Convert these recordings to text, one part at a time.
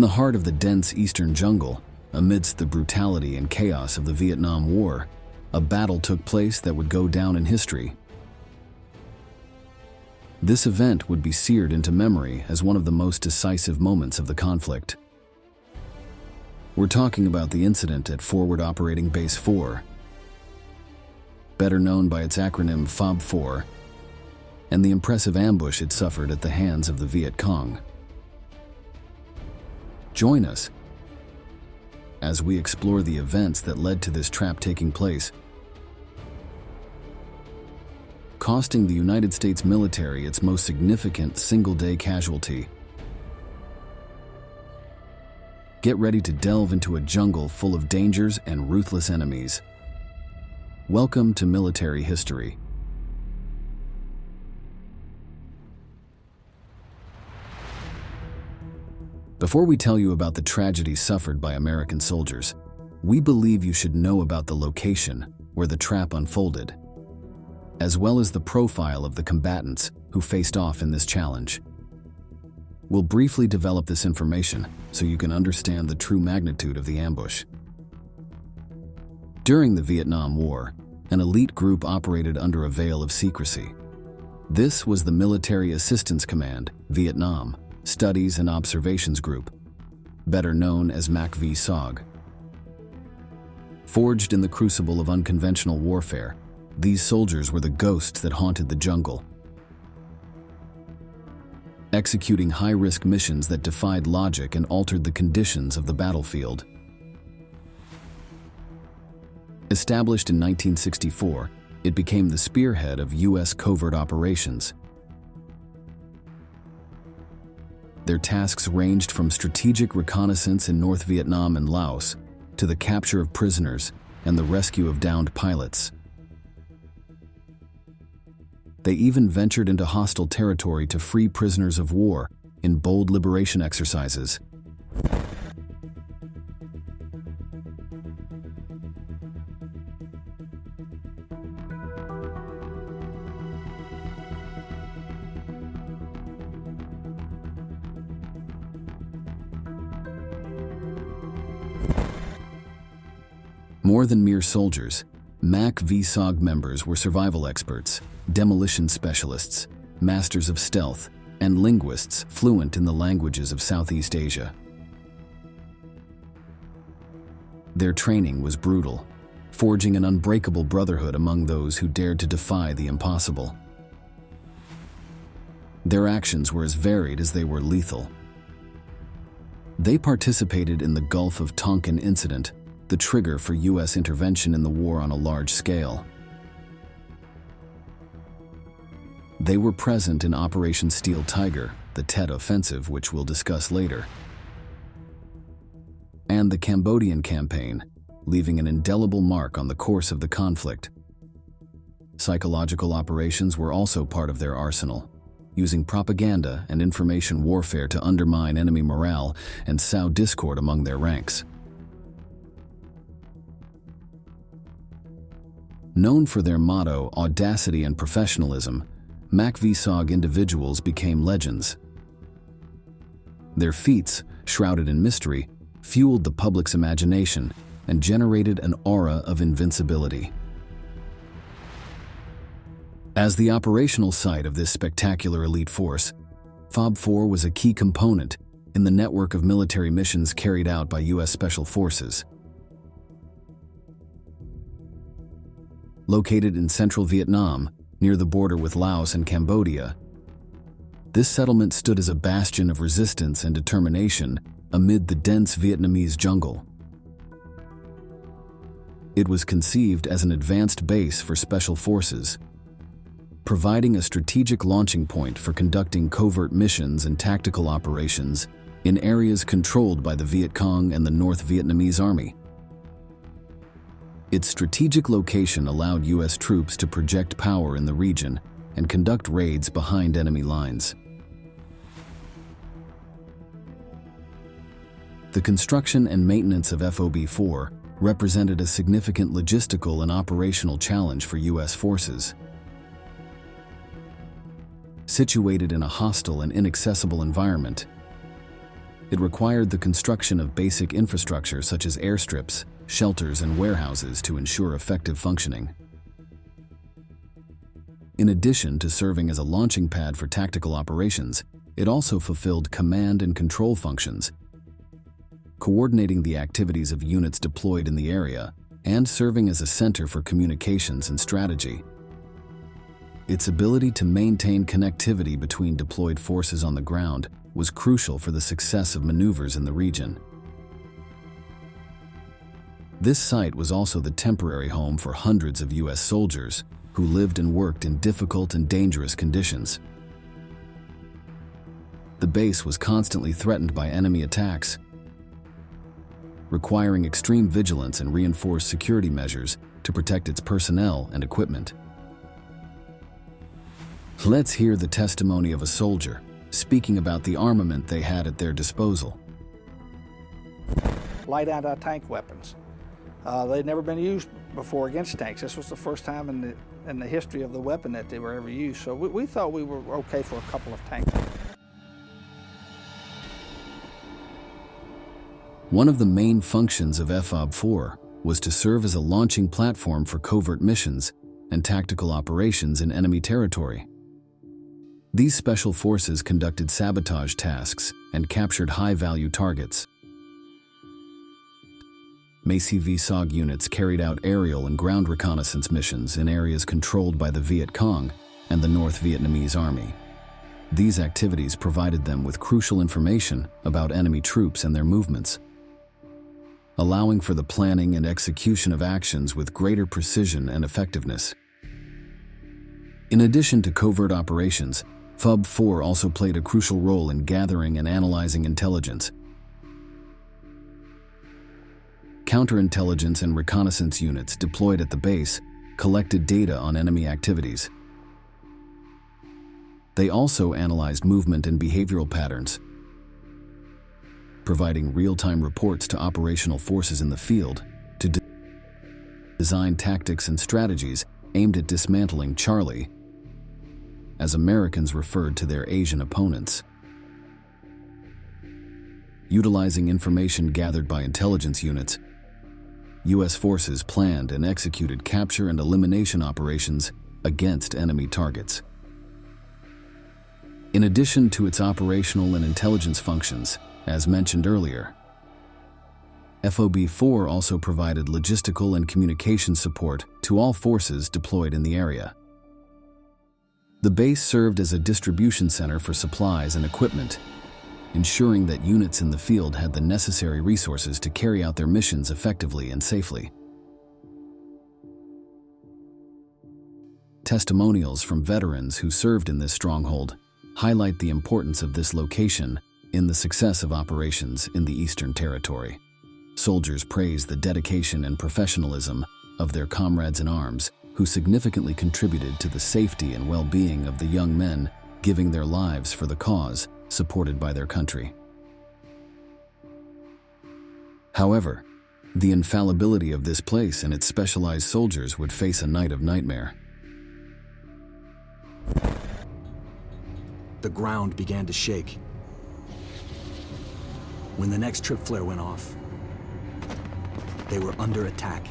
In the heart of the dense eastern jungle, amidst the brutality and chaos of the Vietnam War, a battle took place that would go down in history. This event would be seared into memory as one of the most decisive moments of the conflict. We're talking about the incident at Forward Operating Base 4, better known by its acronym FOB4, and the impressive ambush it suffered at the hands of the Vietcong. Join us as we explore the events that led to this trap taking place, costing the United States military its most significant single-day casualty. Get ready to delve into a jungle full of dangers and ruthless enemies. Welcome to military history. Before we tell you about the tragedy suffered by American soldiers, we believe you should know about the location where the trap unfolded, as well as the profile of the combatants who faced off in this challenge. We'll briefly develop this information so you can understand the true magnitude of the ambush. During the Vietnam War, an elite group operated under a veil of secrecy. This was the Military Assistance Command, Vietnam, Studies and Observations Group, better known as MACV-SOG. Forged in the crucible of unconventional warfare, these soldiers were the ghosts that haunted the jungle, executing high-risk missions that defied logic and altered the conditions of the battlefield. Established in 1964, it became the spearhead of U.S. covert operations. Their tasks ranged from strategic reconnaissance in North Vietnam and Laos to the capture of prisoners and the rescue of downed pilots. They even ventured into hostile territory to free prisoners of war in bold liberation exercises. More than mere soldiers, MACV-SOG members were survival experts, demolition specialists, masters of stealth, and linguists fluent in the languages of Southeast Asia. Their training was brutal, forging an unbreakable brotherhood among those who dared to defy the impossible. Their actions were as varied as they were lethal. They participated in the Gulf of Tonkin incident, the trigger for U.S. intervention in the war on a large scale. They were present in Operation Steel Tiger, the Tet Offensive, which we'll discuss later, and the Cambodian campaign, leaving an indelible mark on the course of the conflict. Psychological operations were also part of their arsenal, using propaganda and information warfare to undermine enemy morale and sow discord among their ranks. Known for their motto, audacity and professionalism, MACV-SOG individuals became legends. Their feats, shrouded in mystery, fueled the public's imagination and generated an aura of invincibility. As the operational site of this spectacular elite force, FOB4 was a key component in the network of military missions carried out by U.S. Special Forces. Located in central Vietnam, near the border with Laos and Cambodia, this settlement stood as a bastion of resistance and determination amid the dense Vietnamese jungle. It was conceived as an advanced base for special forces, providing a strategic launching point for conducting covert missions and tactical operations in areas controlled by the Vietcong and the North Vietnamese Army. Its strategic location allowed U.S. troops to project power in the region and conduct raids behind enemy lines. The construction and maintenance of FOB4 represented a significant logistical and operational challenge for U.S. forces. Situated in a hostile and inaccessible environment, It required the construction of basic infrastructure such as airstrips, shelters, and warehouses to ensure effective functioning. In addition to serving as a launching pad for tactical operations, it also fulfilled command and control functions, coordinating the activities of units deployed in the area and serving as a center for communications and strategy. Its ability to maintain connectivity between deployed forces on the ground was crucial for the success of maneuvers in the region. This site was also the temporary home for hundreds of U.S. soldiers who lived and worked in difficult and dangerous conditions. The base was constantly threatened by enemy attacks, requiring extreme vigilance and reinforced security measures to protect its personnel and equipment. Let's hear the testimony of a soldier speaking about the armament they had at their disposal. Light anti-tank weapons. They'd never been used before against tanks. This was the first time in the history of the weapon that they were ever used. So we thought we were okay for a couple of tanks. One of the main functions of FOB-4 was to serve as a launching platform for covert missions and tactical operations in enemy territory. These special forces conducted sabotage tasks and captured high-value targets. MACV-SOG units carried out aerial and ground reconnaissance missions in areas controlled by the Vietcong and the North Vietnamese Army. These activities provided them with crucial information about enemy troops and their movements, allowing for the planning and execution of actions with greater precision and effectiveness. In addition to covert operations, FOB-4 also played a crucial role in gathering and analyzing intelligence. Counterintelligence and reconnaissance units deployed at the base collected data on enemy activities. They also analyzed movement and behavioral patterns, providing real-time reports to operational forces in the field to design tactics and strategies aimed at dismantling Charlie, as Americans referred to their Asian opponents. Utilizing information gathered by intelligence units, U.S. forces planned and executed capture and elimination operations against enemy targets. In addition to its operational and intelligence functions, as mentioned earlier, FOB-4 also provided logistical and communication support to all forces deployed in the area. The base served as a distribution center for supplies and equipment, ensuring that units in the field had the necessary resources to carry out their missions effectively and safely. Testimonials from veterans who served in this stronghold highlight the importance of this location in the success of operations in the Eastern Territory. Soldiers praise the dedication and professionalism of their comrades in arms, who significantly contributed to the safety and well-being of the young men giving their lives for the cause supported by their country. However, the infallibility of this place and its specialized soldiers would face a night of nightmare. The ground began to shake when the next trip flare went off. They were under attack.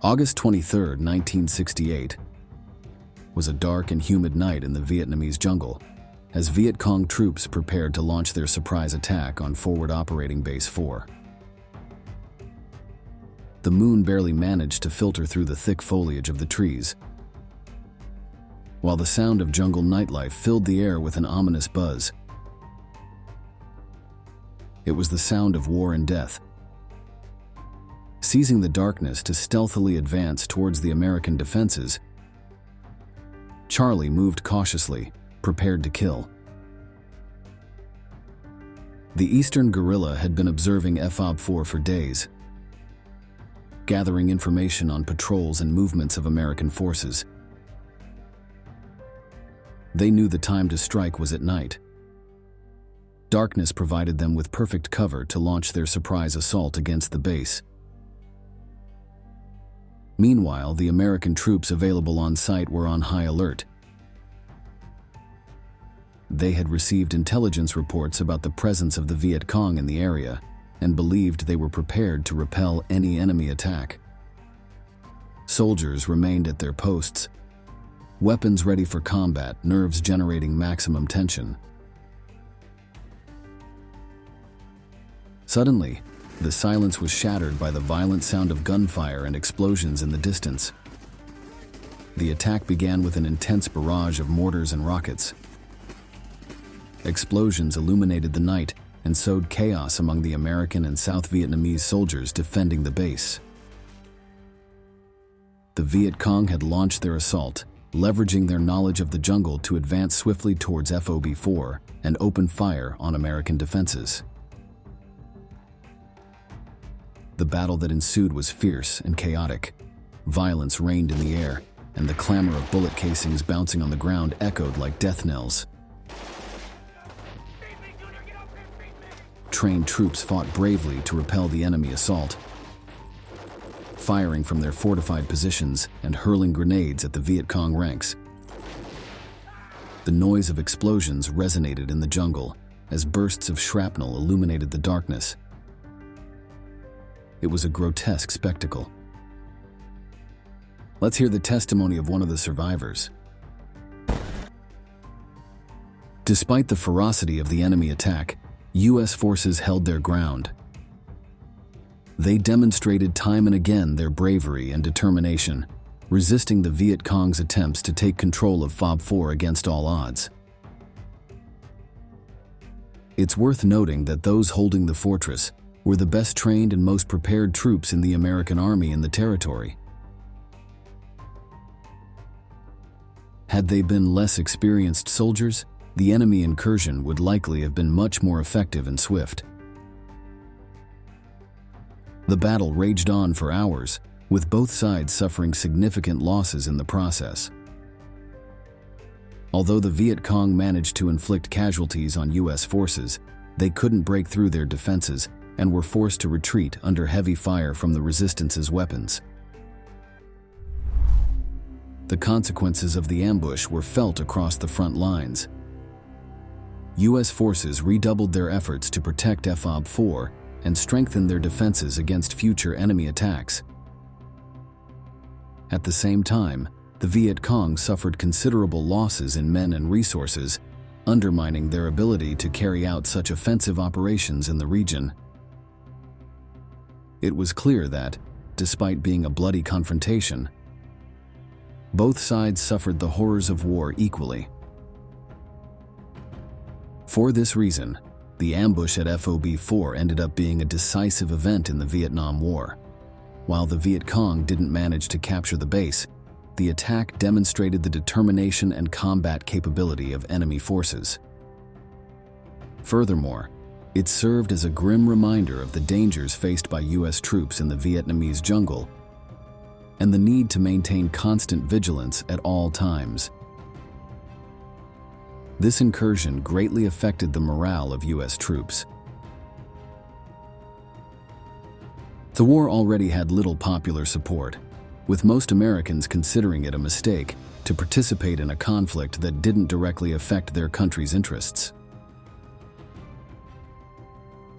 August 23, 1968, was a dark and humid night in the Vietnamese jungle as Vietcong troops prepared to launch their surprise attack on Forward Operating Base 4. The moon barely managed to filter through the thick foliage of the trees, while the sound of jungle nightlife filled the air with an ominous buzz. It was the sound of war and death. Seizing the darkness to stealthily advance towards the American defenses, Charlie moved cautiously, prepared to kill. The Eastern guerrilla had been observing FOB-4 for days, gathering information on patrols and movements of American forces. They knew the time to strike was at night. Darkness provided them with perfect cover to launch their surprise assault against the base. Meanwhile, the American troops available on site were on high alert. They had received intelligence reports about the presence of the Vietcong in the area and believed they were prepared to repel any enemy attack. Soldiers remained at their posts, weapons ready for combat, nerves generating maximum tension. Suddenly, the silence was shattered by the violent sound of gunfire and explosions in the distance. The attack began with an intense barrage of mortars and rockets. Explosions illuminated the night and sowed chaos among the American and South Vietnamese soldiers defending the base. The Vietcong had launched their assault, leveraging their knowledge of the jungle to advance swiftly towards FOB-4 and open fire on American defenses. The battle that ensued was fierce and chaotic. Violence reigned in the air, and the clamor of bullet casings bouncing on the ground echoed like death knells. Trained troops fought bravely to repel the enemy assault, firing from their fortified positions and hurling grenades at the Vietcong ranks. The noise of explosions resonated in the jungle as bursts of shrapnel illuminated the darkness. It was a grotesque spectacle. Let's hear the testimony of one of the survivors. Despite the ferocity of the enemy attack, U.S. forces held their ground. They demonstrated time and again their bravery and determination, resisting the Vietcong's attempts to take control of FOB-4 against all odds. It's worth noting that those holding the fortress were the best trained and most prepared troops in the American Army in the territory. Had they been less experienced soldiers, the enemy incursion would likely have been much more effective and swift. The battle raged on for hours, with both sides suffering significant losses in the process. Although the Vietcong managed to inflict casualties on U.S. forces, they couldn't break through their defenses and were forced to retreat under heavy fire from the resistance's weapons. The consequences of the ambush were felt across the front lines. U.S. forces redoubled their efforts to protect FOB-4 and strengthen their defenses against future enemy attacks. At the same time, the Vietcong suffered considerable losses in men and resources, undermining their ability to carry out such offensive operations in the region. It was clear that, despite being a bloody confrontation, both sides suffered the horrors of war equally. For this reason, the ambush at FOB-4 ended up being a decisive event in the Vietnam War. While the Vietcong didn't manage to capture the base, the attack demonstrated the determination and combat capability of enemy forces. Furthermore, it served as a grim reminder of the dangers faced by U.S. troops in the Vietnamese jungle and the need to maintain constant vigilance at all times. This incursion greatly affected the morale of U.S. troops. The war already had little popular support, with most Americans considering it a mistake to participate in a conflict that didn't directly affect their country's interests.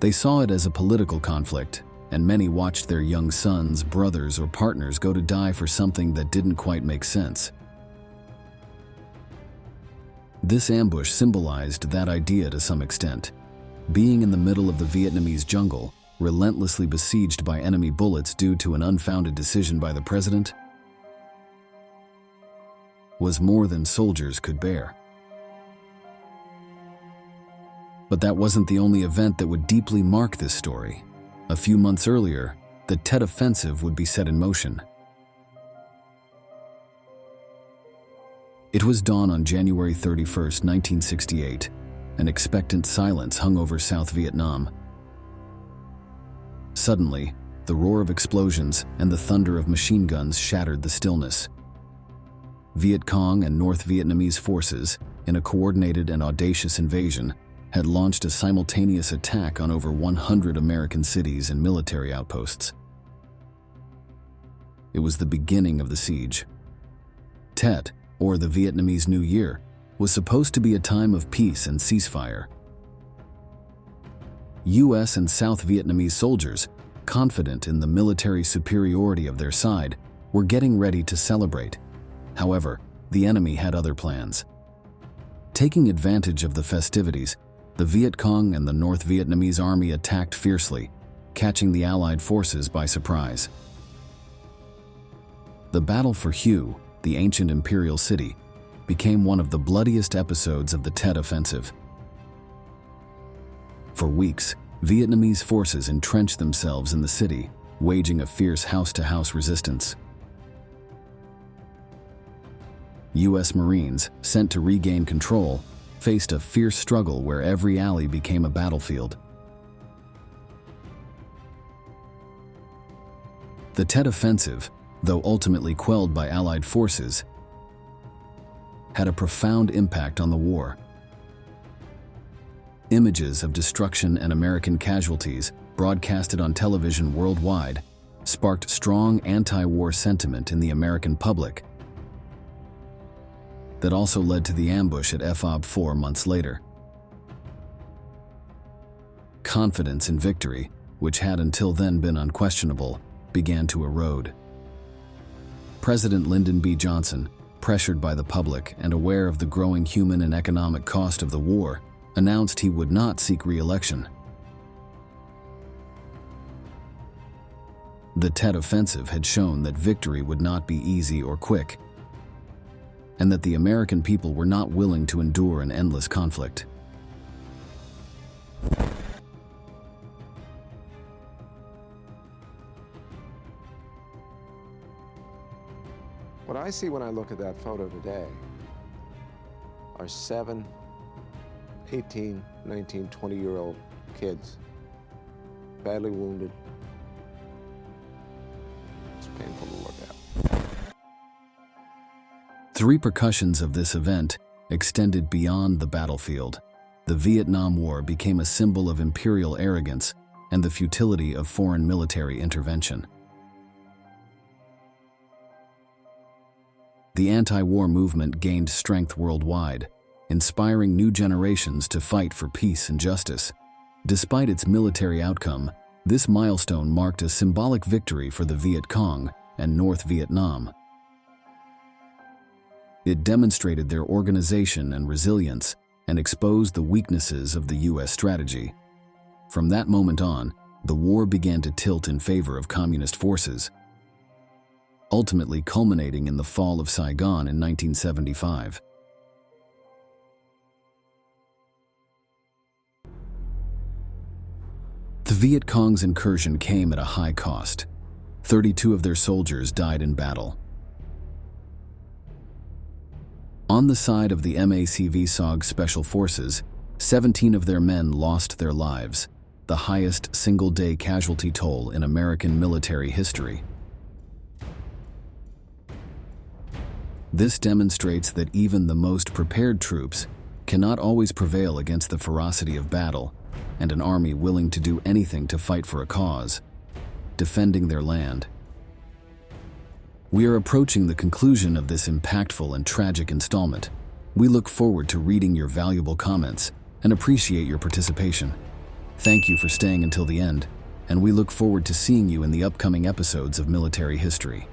They saw it as a political conflict, and many watched their young sons, brothers, or partners go to die for something that didn't quite make sense. This ambush symbolized that idea to some extent. Being in the middle of the Vietnamese jungle, relentlessly besieged by enemy bullets due to an unfounded decision by the president, was more than soldiers could bear. But that wasn't the only event that would deeply mark this story. A few months earlier, the Tet Offensive would be set in motion. It was dawn on January 31, 1968. An expectant silence hung over South Vietnam. Suddenly, the roar of explosions and the thunder of machine guns shattered the stillness. Vietcong and North Vietnamese forces, in a coordinated and audacious invasion, had launched a simultaneous attack on over 100 American cities and military outposts. it was the beginning of the siege. Tet, or the Vietnamese New Year, was supposed to be a time of peace and ceasefire. US and South Vietnamese soldiers, confident in the military superiority of their side, were getting ready to celebrate. However, the enemy had other plans. Taking advantage of the festivities, the Vietcong and the North Vietnamese army attacked fiercely, catching the Allied forces by surprise. The battle for Hue, the ancient imperial city, became one of the bloodiest episodes of the Tet Offensive. For weeks, Vietnamese forces entrenched themselves in the city, waging a fierce house-to-house resistance. US Marines, sent to regain control, faced a fierce struggle where every alley became a battlefield. The Tet Offensive, though ultimately quelled by Allied forces, had a profound impact on the war. Images of destruction and American casualties, broadcasted on television worldwide, sparked strong anti-war sentiment in the American public that also led to the ambush at FOB 4 months later. Confidence in victory, which had until then been unquestionable, began to erode. President Lyndon B. Johnson, pressured by the public and aware of the growing human and economic cost of the war, announced he would not seek re-election. The Tet Offensive had shown that victory would not be easy or quick, and that the American people were not willing to endure an endless conflict. What I see when I look at that photo today are 7, 18, 19, 20-year-old kids, badly wounded. It's painful to look at. The repercussions of this event extended beyond the battlefield. The Vietnam War became a symbol of imperial arrogance and the futility of foreign military intervention. The anti-war movement gained strength worldwide, inspiring new generations to fight for peace and justice. Despite its military outcome, this milestone marked a symbolic victory for the Vietcong and North Vietnam. It demonstrated their organization and resilience and exposed the weaknesses of the US strategy. From that moment on, the war began to tilt in favor of communist forces, ultimately culminating in the fall of Saigon in 1975. The Viet Cong's incursion came at a high cost. 32 of their soldiers died in battle. On the side of the MACV-SOG Special Forces, 17 of their men lost their lives, the highest single-day casualty toll in American military history. This demonstrates that even the most prepared troops cannot always prevail against the ferocity of battle and an army willing to do anything to fight for a cause, defending their land. We are approaching the conclusion of this impactful and tragic installment. We look forward to reading your valuable comments and appreciate your participation. Thank you for staying until the end, and we look forward to seeing you in the upcoming episodes of Military History.